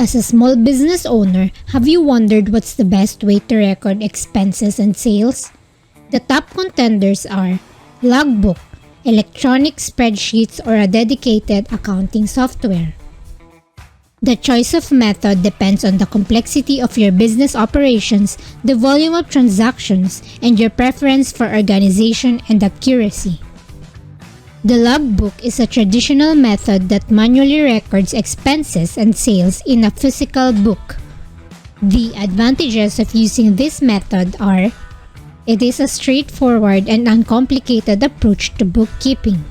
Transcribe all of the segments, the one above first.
As a small business owner, have you wondered what's the best way to record expenses and sales? The top contenders are Logbook, electronic spreadsheets, or a dedicated accounting software. The choice of method depends on the complexity of your business operations, the volume of transactions, and your preference for organization and accuracy. The logbook is a traditional method that manually records expenses and sales in a physical book. The advantages of using this method are: it is a straightforward and uncomplicated approach to bookkeeping.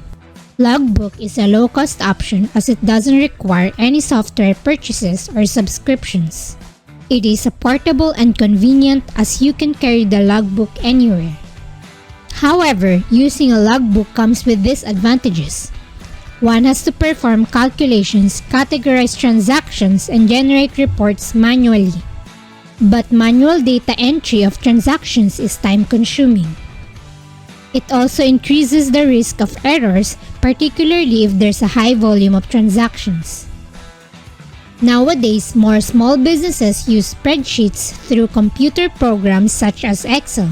Logbook is a low-cost option as it doesn't require any software purchases or subscriptions. It is portable and convenient as you can carry the logbook anywhere. However, using a logbook comes with disadvantages. One has to perform calculations, categorize transactions, and generate reports manually. But manual data entry of transactions is time-consuming. It also increases the risk of errors, particularly if there's a high volume of transactions. Nowadays, more small businesses use spreadsheets through computer programs such as Excel.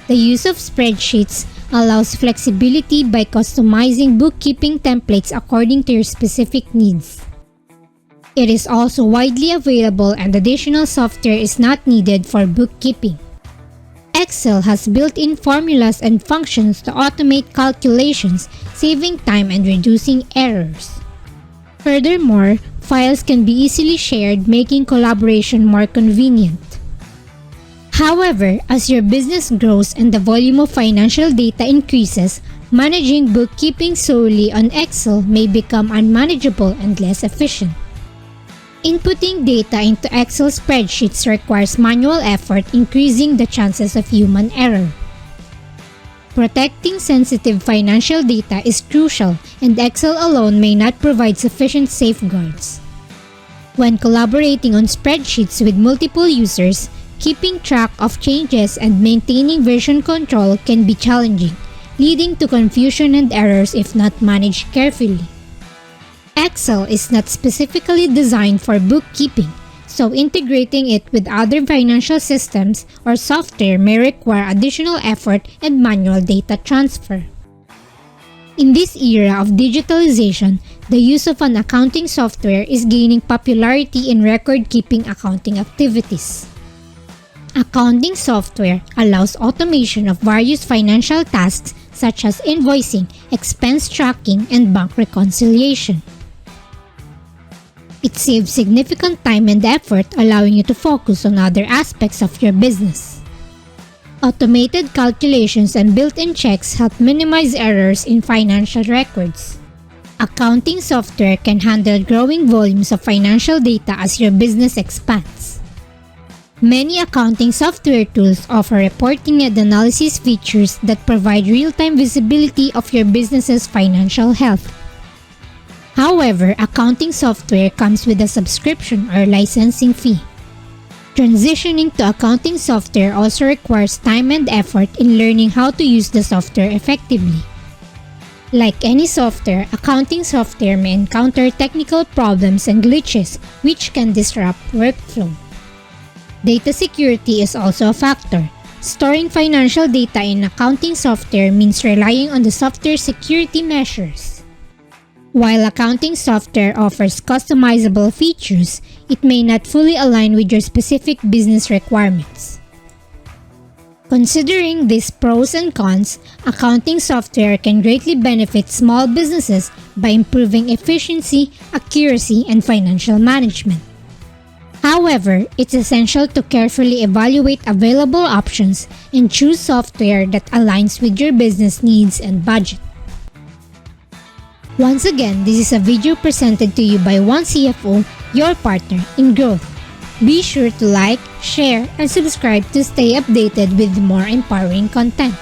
The use of spreadsheets allows flexibility by customizing bookkeeping templates according to your specific needs. It is also widely available and additional software is not needed for bookkeeping. Excel has built-in formulas and functions to automate calculations, saving time and reducing errors. Furthermore, files can be easily shared, making collaboration more convenient. However, as your business grows and the volume of financial data increases, managing bookkeeping solely on Excel may become unmanageable and less efficient. Inputting data into Excel spreadsheets requires manual effort, increasing the chances of human error. Protecting sensitive financial data is crucial, and Excel alone may not provide sufficient safeguards. When collaborating on spreadsheets with multiple users, keeping track of changes and maintaining version control can be challenging, leading to confusion and errors if not managed carefully. Excel is not specifically designed for bookkeeping, so integrating it with other financial systems or software may require additional effort and manual data transfer. In this era of digitalization, the use of an accounting software is gaining popularity in record-keeping accounting activities. Accounting software allows automation of various financial tasks such as invoicing, expense tracking, and bank reconciliation. It saves significant time and effort, allowing you to focus on other aspects of your business. Automated calculations and built-in checks help minimize errors in financial records. Accounting software can handle growing volumes of financial data as your business expands. Many accounting software tools offer reporting and analysis features that provide real-time visibility of your business's financial health. However, accounting software comes with a subscription or licensing fee. Transitioning to accounting software also requires time and effort in learning how to use the software effectively. Like any software, accounting software may encounter technical problems and glitches which can disrupt workflow. Data security is also a factor. Storing financial data in accounting software means relying on the software security measures. While accounting software offers customizable features, it may not fully align with your specific business requirements. Considering these pros and cons, accounting software can greatly benefit small businesses by improving efficiency, accuracy, and financial management. However, it's essential to carefully evaluate available options and choose software that aligns with your business needs and budget. Once again, this is a video presented to you by OneCFO, your partner in growth. Be sure to like, share, and subscribe to stay updated with more empowering content.